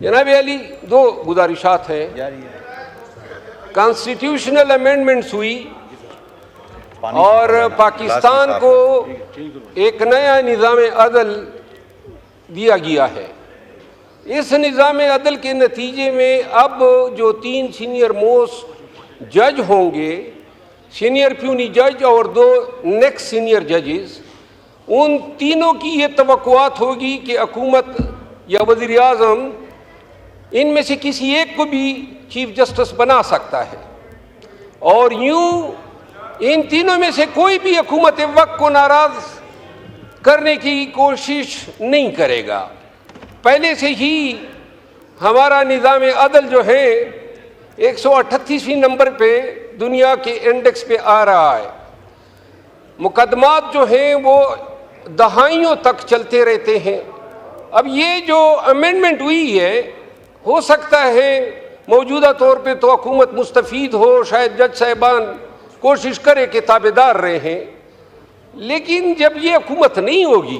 जनाब अली, दो गुजारिशात हैं। कॉन्स्टिट्यूशनल अमेंडमेंट्स हुई और पाकिस्तान को एक नया निज़ाम अदल दिया गया है। इस निज़ाम अदल के नतीजे में अब जो 3 सीनियर मोस्ट जज होंगे, सीनियर प्यूनी जज और 2 नेक्स्ट सीनियर जजेस, उन तीनों की ये तवक्कुआत होगी कि हुकूमत या वज़ीर आज़म इनमें से किसी एक को भी चीफ जस्टिस बना सकता है और यूं इन तीनों में से कोई भी हुकूमत वक्त को नाराज करने की कोशिश नहीं करेगा। पहले से ही हमारा निज़ाम अदल जो है 138वें नंबर पे दुनिया के इंडेक्स पे आ रहा है। मुकदमात जो हैं वो दहाइयों तक चलते रहते हैं। अब ये जो अमेंडमेंट हुई है, हो सकता है मौजूदा तौर पे तो हुकूमत मुस्तफ़ीद हो, शायद जज साहिबान कोशिश करे कि ताबेदार रहे, लेकिन जब ये हुकूमत नहीं होगी,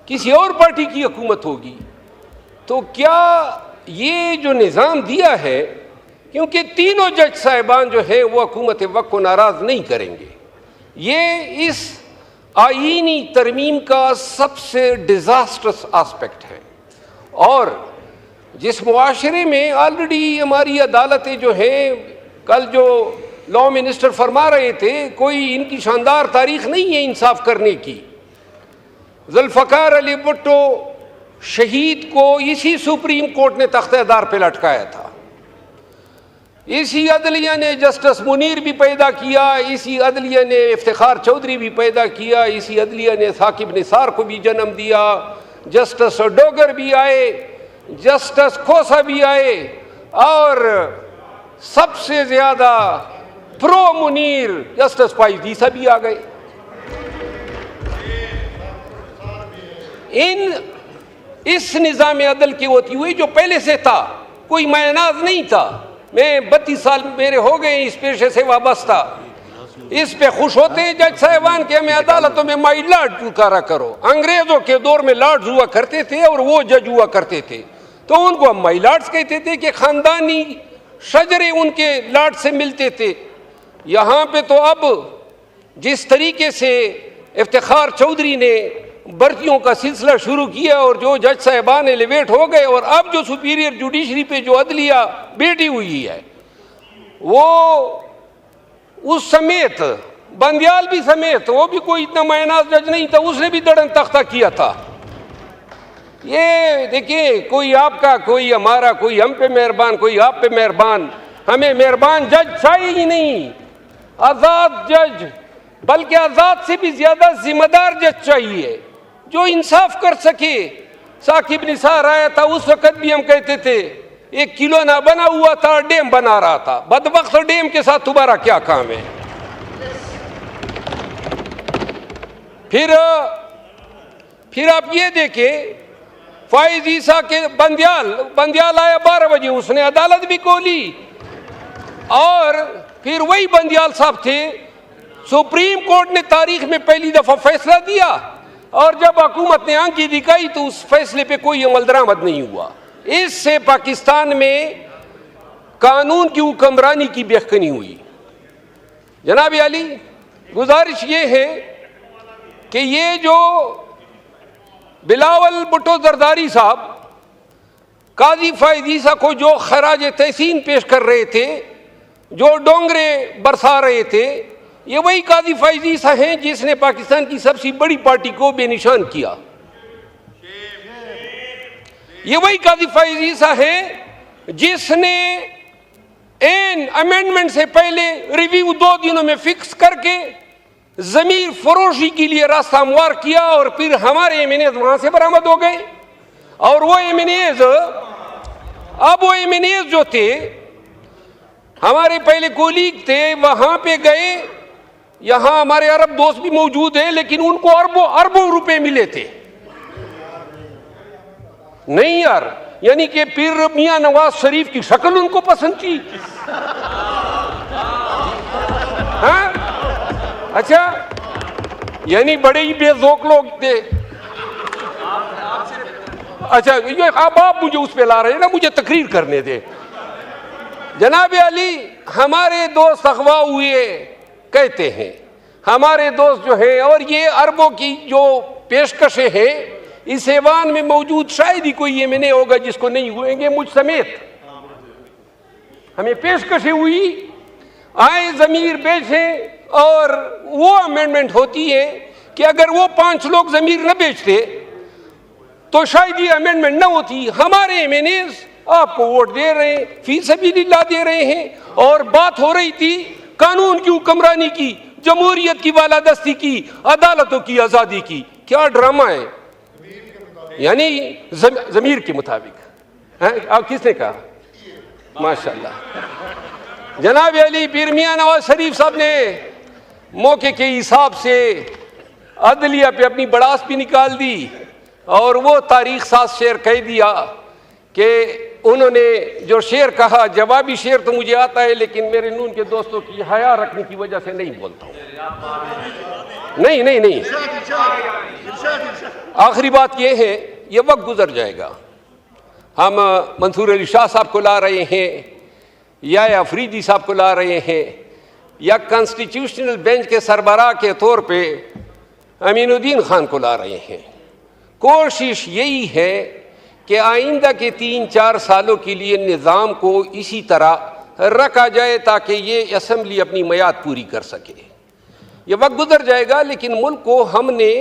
किसी और पार्टी की हुकूमत होगी, तो क्या ये जो निज़ाम दिया है, क्योंकि तीनों जज साहिबान जो है वो हुकूमत वक्त को नाराज़ नहीं करेंगे। ये इस आईनी तरमीम का सबसे डिज़ास्टरस आस्पेक्ट है। और जिस मुआशरे में ऑलरेडी हमारी अदालतें जो हैं, कल जो लॉ मिनिस्टर फरमा रहे थे, कोई इनकी शानदार तारीख नहीं है इंसाफ करने की। जुल्फ़कार अली भुट्टो शहीद को इसी सुप्रीम कोर्ट ने तख्तेदार पे लटकाया था। इसी अदलिया ने जस्टिस मुनीर भी पैदा किया, इसी अदलिया ने इफ्तिखार चौधरी भी पैदा किया, इसी अदलिया ने साकिब निसार को भी जन्म दिया, जस्टिस डोगर भी आए, जस्टिस खोसा भी आए और सबसे ज्यादा प्रो मुनीर जस्टिस फाइज़ भी आ गए। इस निज़ाम अदल की होती हुई जो पहले से था, कोई मायनाज नहीं था। मैं 32 साल मेरे हो गए इस पेशे से वाबस्ता। इस पे खुश होते हैं जज साहिबान के हमें अदालतों में माई लॉर्ड पुकारा करो। अंग्रेजों के दौर में लॉर्ड्स हुआ करते थे और वो जज हुआ करते थे, तो उनको हम माई लॉर्ड्स कहते थे कि खानदानी शजरे उनके लॉर्ड से मिलते थे। यहाँ पे तो अब जिस तरीके से इफ्तिखार चौधरी ने भर्तियों का सिलसिला शुरू किया और जो जज साहिबान एलिवेट हो गए, और अब जो सुपीरियर जुडिशरी पे जो अदलिया बैठी हुई है, वो उस समेत बंदियाल भी समेत, वो भी कोई इतना मायनाज जज नहीं था, उसने भी दड़न तख्ता किया था। ये देखिए, कोई आपका, कोई हमारा, कोई हम पे मेहरबान, कोई आप पे मेहरबान। हमें मेहरबान जज चाहिए ही नहीं, आज़ाद जज, बल्कि आज़ाद से भी ज्यादा जिम्मेदार जज चाहिए जो इंसाफ कर सके। साकिब निसार आया था, उस वक्त भी हम कहते थे 1 किलो ना बना हुआ था, डैम बना रहा था। बदबख्त डैम के साथ तुम्हारा क्या काम है? फिर आप ये देखें, फाइज ईसा के बंदियाल आया 12 बजे, उसने अदालत भी खोली और फिर वही बंदियाल साहब थे। सुप्रीम कोर्ट ने तारीख में पहली दफा फैसला दिया और जब हुकूमत ने आंखें दिखाई तो उस फैसले पे कोई अमल दरामद नहीं हुआ। इससे पाकिस्तान में कानून की हुक्मरानी की बेखनी हुई। जनाब अली, गुजारिश ये है कि ये जो बिलावल भुट्टो जरदारी साहब काजी फाइज ईसा को जो खराज तहसीन पेश कर रहे थे, जो डोंगरे बरसा रहे थे, ये वही काजी फाइज ईसा हैं जिसने पाकिस्तान की सबसे बड़ी पार्टी को बेनिशान किया। ये वही काजी फाइज ईसा है जिसने एन अमेंडमेंट से पहले रिव्यू 2 दिनों में फिक्स करके जमीर फरोशी के लिए रास्ता हमवार किया और फिर हमारे एमएनएज वहां से बरामद हो गए। और वो एमएनएज, अब वो एमएनएज जो थे हमारे पहले कोलीग थे, वहां पे गए। यहां हमारे अरब दोस्त भी मौजूद हैं, लेकिन उनको अरबों रुपए मिले थे। नहीं यार, यानी कि पीर मियां नवाज शरीफ की शक्ल उनको पसंद थी। हाँ, अच्छा, यानी बड़े ही बेजोक लोग थे। अच्छा ये अब आप मुझे उस पे ला रहे हैं ना, मुझे तकरीर करने दे। जनाब अली, हमारे दोस्त अगवा हुए कहते हैं, हमारे दोस्त जो हैं, और ये अरबों की जो पेशकशें हैं, इस ऐवान में मौजूद शायद ही कोई ये में नहीं होगा जिसको नहीं हुएंगे, मुझ समेत हमें पेशकशें हुई, आए ज़मीर बेचें, और वो अमेंडमेंट होती है कि अगर वो 5 लोग ज़मीर न बेचते तो शायद ये अमेंडमेंट न होती। हमारे एमएनएस आपको वोट दे रहे हैं, फी सबीलिल्लाह दे रहे हैं, और बात हो रही थी कानून की हुक्मरानी की, जमहूरियत की बालादस्ती की, अदालतों की आज़ादी की। क्या ड्रामा है, यानी ज़मीर के मुताबिक। आप किसने कहा? माशाअल्लाह। जनाब अली, पीर मियां नवाज शरीफ साहब ने मौके के हिसाब से अदलिया पे अपनी बड़ास भी निकाल दी, और वो तारीख साज शेर कह दिया कि उन्होंने जो शेर कहा, जवाबी शेर तो मुझे आता है, लेकिन मेरे नून के दोस्तों की हया रखने की वजह से नहीं बोलता हूँ। नहीं, आखिरी बात यह है, ये वक्त गुजर जाएगा। हम मंसूर अली शाह साहब को ला रहे हैं, या अफरीदी साहब को ला रहे हैं, या कॉन्स्टिट्यूशनल बेंच के सरबराह के तौर पे अमीनुद्दीन खान को ला रहे हैं। कोशिश यही है कि आइंदा के 3-4 सालों के लिए निज़ाम को इसी तरह रखा जाए ताकि ये असम्बली अपनी मियाद पूरी कर सके। ये वक्त गुजर जाएगा, लेकिन मुल्क को हमने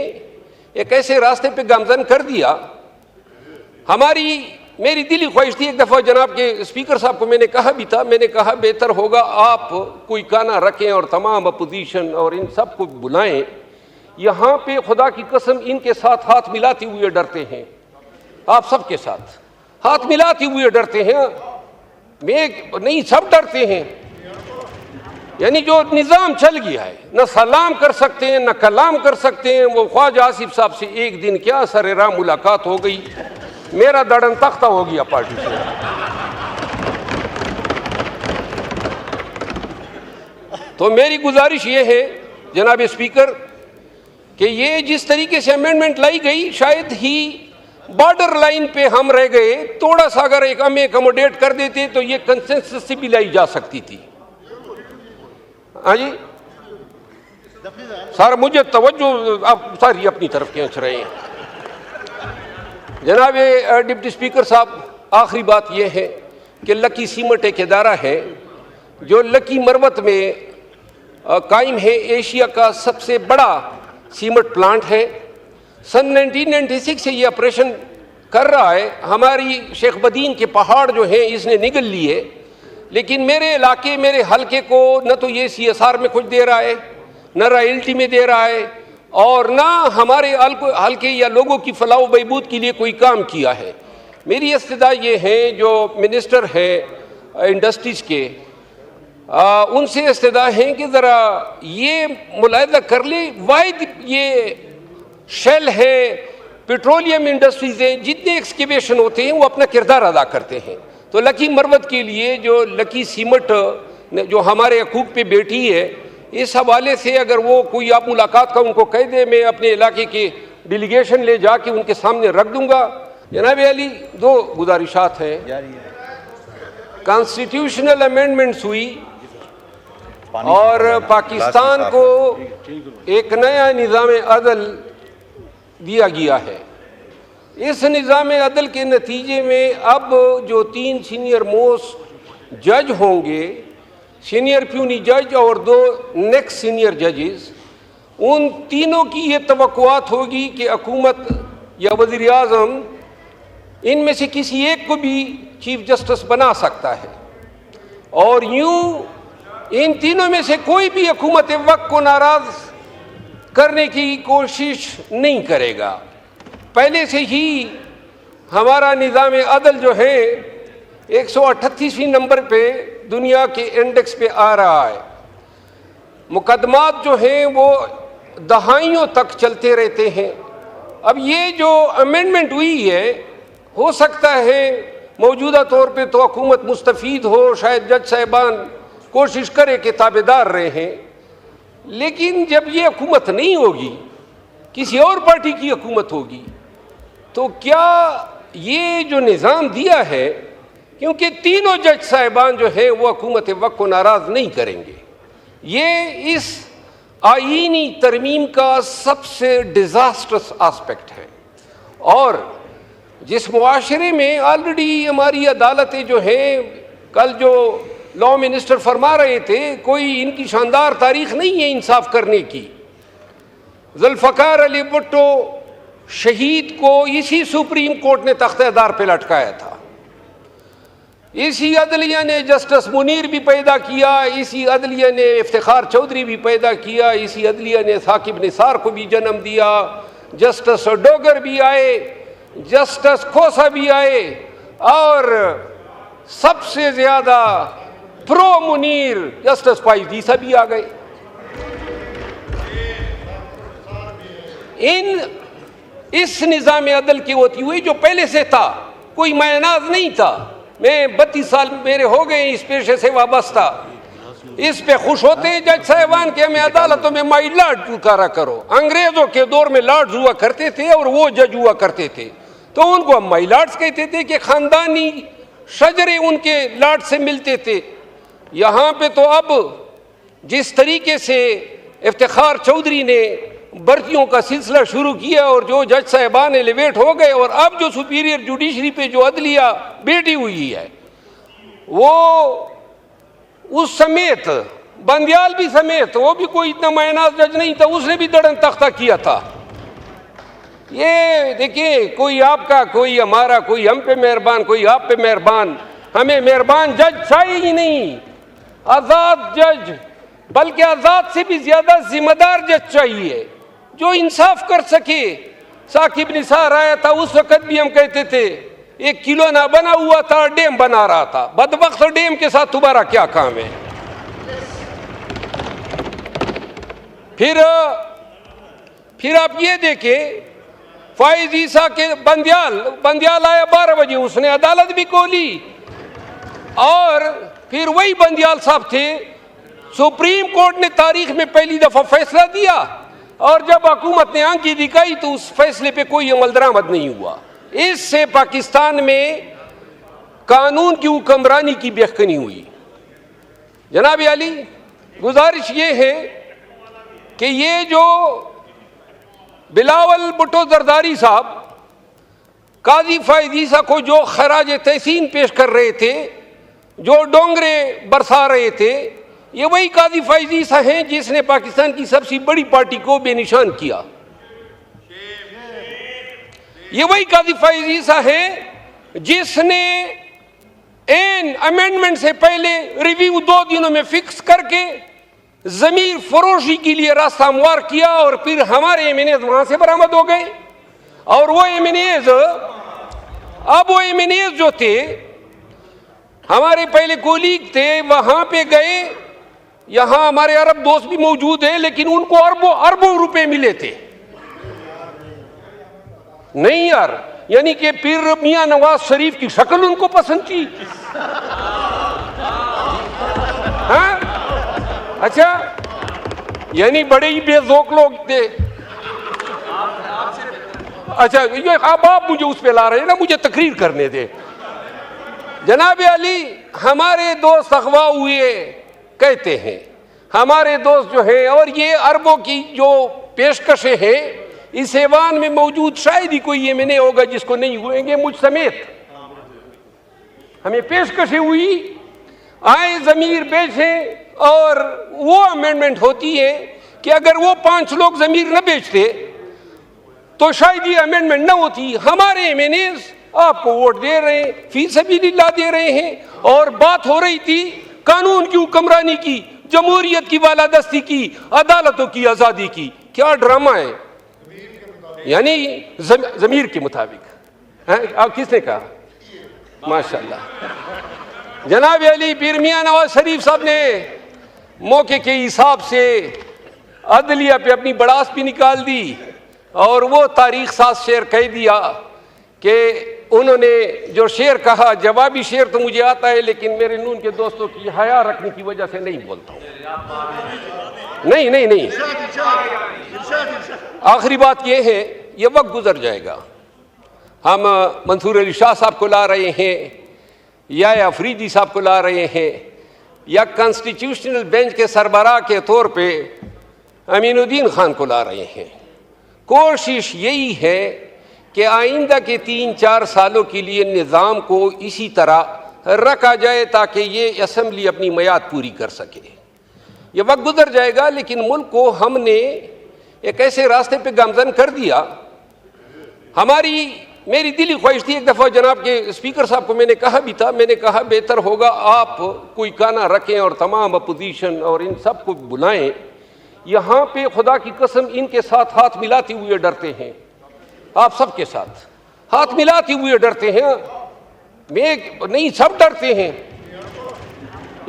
एक ऐसे रास्ते पे गामजन कर दिया। मेरी दिली ख्वाहिश थी, एक दफ़ा जनाब के स्पीकर साहब को मैंने कहा भी था, मैंने कहा बेहतर होगा आप कोई काना रखें और तमाम अपोजिशन और इन सब को बुलाएं। यहाँ पे खुदा की कसम इनके साथ हाथ मिलाते हुए डरते हैं, आप सबके साथ हाथ मिलाते हुए डरते हैं। मैं नहीं, सब डरते हैं। यानी जो निज़ाम चल गया है, न सलाम कर सकते हैं, न कलाम कर सकते हैं। वो ख्वाजा आसिफ साहब से एक दिन क्या सरेराम मुलाकात हो गई, मेरा दड़न तख्ता हो गया पार्टी से। तो मेरी गुजारिश ये है जनाब स्पीकर कि ये जिस तरीके से अमेंडमेंट लाई गई, शायद ही बॉर्डर लाइन पे हम रह गए। थोड़ा सा अगर एक हमें अकोमोडेट कर देते तो ये कंसेंसस से भी लाई जा सकती थी। हाँ जी सर, मुझे तवज्जो आप सारी अपनी तरफ खींच रहे हैं। जनाब डिप्टी स्पीकर साहब, आखिरी बात यह है कि लकी सीमेंट एक इदारा है जो लकी मरवत में कायम है, एशिया का सबसे बड़ा सीमेंट प्लांट है। सन 1996 से ये ऑपरेशन कर रहा है। हमारी शेख बदीन के पहाड़ जो हैं इसने निगल लिए, लेकिन मेरे इलाके, मेरे हलके को न तो ये CSR में कुछ दे रहा है, न रॉयल्टी में दे रहा है, और ना हमारे हल्के या लोगों की फलाह बहबूद के लिए कोई काम किया है। मेरी इस्तदा ये है, जो मिनिस्टर है इंडस्ट्रीज़ के, उनसे इस्तदा है कि ज़रा ये मुलाहिदा कर ले। वाहिद ये शेल है, पेट्रोलियम इंडस्ट्रीज़ हैं, जितने एक्सकेवेशन होते हैं वो अपना किरदार अदा करते हैं। तो लकी मरवत के लिए जो लकी सीमेंट जो हमारे हकूक़ पे बैठी है, इस हवाले से अगर वो कोई आप मुलाकात का उनको कह दे, मैं अपने इलाके की डेलीगेशन ले जाके उनके सामने रख दूंगा। जनाब अली, 2 गुजारिशात हैं। कॉन्स्टिट्यूशनल अमेंडमेंट्स हुई और पाकिस्तान को एक नया निज़ाम अदल दिया गया है। इस निज़ाम अदल के नतीजे में अब जो 3 सीनियर मोस्ट जज होंगे, सीनियर प्यूनी जज और 2 नेक्स्ट सीनियर जजेस, उन तीनों की ये तवक्कुआत होगी कि हुकूमत या वज़ीर आज़म इनमें से किसी एक को भी चीफ जस्टिस बना सकता है, और यूं इन तीनों में से कोई भी हुकूमत वक्त को नाराज़ करने की कोशिश नहीं करेगा। पहले से ही हमारा निज़ाम अदल जो है 138वें नंबर पे दुनिया के इंडेक्स पे आ रहा है। मुकदमात जो हैं वो दहाइयों तक चलते रहते हैं। अब ये जो अमेंडमेंट हुई है, हो सकता है मौजूदा तौर पे तो हुकूमत मुस्तफ़ीद हो, शायद जज साहिबान कोशिश करे कि ताबेदार रहें, लेकिन जब ये हुकूमत नहीं होगी, किसी और पार्टी की हुकूमत होगी, तो क्या ये जो निज़ाम दिया है, क्योंकि तीनों जज साहिबान जो है वो हुकूमत वक्त को नाराज़ नहीं करेंगे। ये इस आईनी तरमीम का सबसे डिज़ास्टरस आस्पेक्ट है। और जिस मुआशरे में ऑलरेडी हमारी अदालतें जो हैं, कल जो लॉ मिनिस्टर फरमा रहे थे, कोई इनकी शानदार तारीख नहीं है इंसाफ करने की। जुल्फ़कार अली भुट्टो शहीद को इसी सुप्रीम कोर्ट ने तख्तेदार पे लटकाया था। इसी अदलिया ने जस्टिस मुनीर भी पैदा किया, इसी अदलिया ने इफ्तिखार चौधरी भी पैदा किया, इसी अदलिया ने साकिब निसार को भी जन्म दिया, जस्टिस डोगर भी आए, जस्टिस खोसा भी आए, और सबसे ज्यादा प्रो मुनीर जस्टिस पाइजीसा भी आ गए। इस निज़ाम अदल की होती हुई जो पहले से था, कोई मायनाज नहीं था। मैं 32 साल मेरे हो गए इस पेशे से वाबस्ता। इस पे खुश होते हैं जज साहिबान के हमें अदालतों में माई लॉर्ड पुकारा करो। अंग्रेजों के दौर में लॉर्ड्स हुआ करते थे और वो जज हुआ करते थे, तो उनको हम माई लॉर्ड्स कहते थे कि खानदानी शजरे उनके लॉर्ड से मिलते थे। यहाँ पे तो अब जिस तरीके से इफ्तिखार चौधरी ने भर्तियों का सिलसिला शुरू किया और जो जज साहिबान एलिवेट हो गए, और अब जो सुपीरियर जुडिशरी पे जो अदलिया बैठी हुई है, वो उस समेत बंदियाल भी समेत, वो भी कोई इतना मायनाज जज नहीं था, उसने भी दड़न तख्ता किया था। ये देखिए, कोई आपका, कोई हमारा, कोई हम पे मेहरबान, कोई आप पे मेहरबान। हमें मेहरबान जज चाहिए ही नहीं, आजाद जज, बल्कि आजाद से भी ज्यादा जिम्मेदार जज चाहिए जो इंसाफ कर सके। साकिब निसार आया था, उस वक्त भी हम कहते थे एक किलो ना बना हुआ था, डैम बना रहा था। बदबख्त डैम के साथ तुम्हारा क्या काम है? फिर आप ये देखें, फाइज ईसा के बंदियाल आया 12 बजे, उसने अदालत भी खोली, और फिर वही बंदियाल साहब थे। सुप्रीम कोर्ट ने तारीख में पहली दफा फैसला दिया, और जब हुकूमत ने आंखी दिखाई तो उस फैसले पे कोई अमल दरामद नहीं हुआ। इससे पाकिस्तान में कानून की हुक्मरानी की बेखनी हुई। जनाब अली, गुजारिश ये है कि ये जो बिलावल भुट्टो जरदारी साहब काजी फाइज ईसा को जो खराज तहसीन पेश कर रहे थे, जो डोंगरे बरसा रहे थे, ये वही काजी फाइज ईसा हैं जिसने पाकिस्तान की सबसे बड़ी पार्टी को बेनिशान किया। ये वही काजी फाइज ईसा है जिसने एन अमेंडमेंट से पहले रिव्यू 2 दिनों में फिक्स करके जमीर फरोशी के लिए रास्ता हमवार किया, और फिर हमारे एमएनएज वहां से बरामद हो गए। और वो एमएनएज, अब वो एमएनएज जो थे, हमारे पहले कोलीग थे, वहां पे गए। यहां हमारे अरब दोस्त भी मौजूद हैं, लेकिन उनको अरबों रुपए मिले थे। नहीं यार, यानी कि पीर मियां नवाज शरीफ की शक्ल उनको पसंद थी। हाँ? अच्छा, यानी बड़े ही बेजोक लोग थे। अच्छा, ये अब आप मुझे उस पे ला रहे हैं ना, मुझे तकरीर करने दे। जनाब अली, हमारे दोस्त अगवा हुए कहते हैं, हमारे दोस्त जो हैं, और ये अरबों की जो पेशकशें हैं, इस ऐवान में मौजूद शायद ही कोई एमएनए होगा जिसको नहीं हुएंगे, मुझ समेत। हमें पेशकशें हुई, आए जमीर बेचें, और वो अमेंडमेंट होती है कि अगर वो 5 लोग जमीर न बेचते तो शायद ये अमेंडमेंट न होती। हमारे एमएनएज आपको वोट दे रहे हैं, फी सबीलिल्लाह दे रहे हैं, और बात हो रही थी कानून की हुक्मरानी की, जमहूरियत की बालादस्ती की, अदालतों की आजादी की। क्या ड्रामा है, यानी जमीर के मुताबिक। आप किसने कहा? माशाल्लाह। जनाब अली, पीर मियां नवाज शरीफ साहब ने मौके के हिसाब से अदलिया पे अपनी बड़ास भी निकाल दी, और वो तारीख साज शेर कह दिया कि उन्होंने जो शेर कहा, जवाबी शेर तो मुझे आता है, लेकिन मेरे नून के दोस्तों की हया रखने की वजह से नहीं बोलता हूँ। नहीं, आखिरी बात यह है, ये वक्त गुजर जाएगा। हम मंसूर अली शाह साहब को ला रहे हैं या अफरीदी साहब को ला रहे हैं या कॉन्स्टिट्यूशनल बेंच के सरबराह के तौर पे अमीनुद्दीन खान को ला रहे हैं। कोशिश यही है कि आइंदा के 3-4 सालों के लिए निज़ाम को इसी तरह रखा जाए ताकि ये असम्बली अपनी मियाद पूरी कर सके। ये वक्त गुजर जाएगा, लेकिन मुल्क को हमने एक ऐसे रास्ते पे गामजन कर दिया। मेरी दिली ख्वाहिश थी, एक दफ़ा जनाब के स्पीकर साहब को मैंने कहा भी था, मैंने कहा बेहतर होगा आप कोई काना रखें और तमाम अपोजिशन और इन सब को बुलाएं। यहाँ पे खुदा की कसम इनके साथ हाथ मिलाते हुए डरते हैं, आप सबके साथ हाथ मिलाते हुए डरते हैं। मैं नहीं, सब डरते हैं।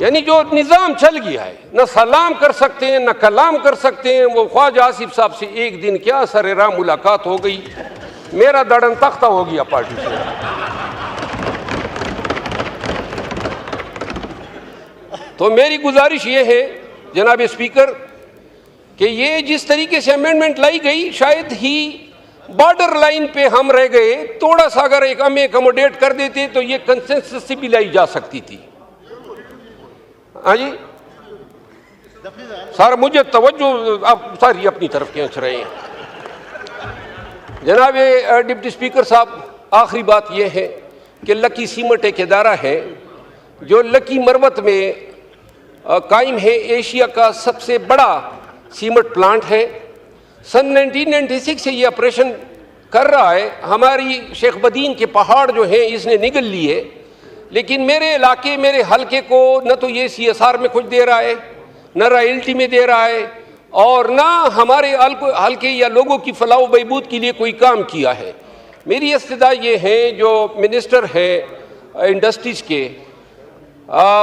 यानी जो निज़ाम चल गया है, न सलाम कर सकते हैं न कलाम कर सकते हैं। वो ख्वाजा आसिफ साहब से एक दिन क्या सरेराम मुलाकात हो गई, मेरा दड़न तख्ता हो गया पार्टी से। तो मेरी गुजारिश ये है जनाब स्पीकर कि ये जिस तरीके से अमेंडमेंट लाई गई, शायद ही बॉर्डर लाइन पे हम रह गए। थोड़ा सा अगर एक हम एकमोडेट कर देते तो ये कंसेंसस से भी लाई जा सकती थी। हाँ जी सर, मुझे तवज्जो आप सारी अपनी तरफ खींच रहे हैं। जनाब डिप्टी स्पीकर साहब, आखिरी बात यह है कि लकी सीमेंट एक इदारा है जो लकी मरवत में कायम है। एशिया का सबसे बड़ा सीमेंट प्लांट है। सन 1996 से ये ऑपरेशन कर रहा है। हमारी शेख बदीन के पहाड़ जो हैं इसने निगल लिए, लेकिन मेरे इलाके, मेरे हलके को न तो ये CSR में कुछ दे रहा है, न रॉयल्टी में दे रहा है, और ना हमारे हल्के या लोगों की फलाह व बहबूद के लिए कोई काम किया है। मेरी इस्तदा ये है, जो मिनिस्टर है इंडस्ट्रीज़ के,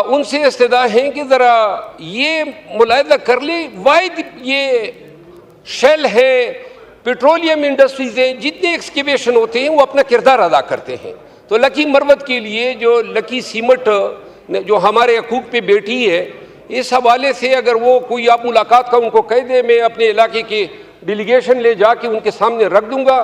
उनसे इस्तदा है कि ज़रा ये मुलाहिदा कर ले। वाहिद ये शेल है, पेट्रोलियम इंडस्ट्रीज़ हैं, जितने एक्सकेवेशन होते हैं वो अपना किरदार अदा करते हैं। तो लकी मरवत के लिए जो लकी सीमेंट जो हमारे हकूक़ पे बैठी है, इस हवाले से अगर वो कोई आप मुलाकात का उनको कह दे, मैं अपने इलाके के डेलीगेशन ले जाके उनके सामने रख दूंगा।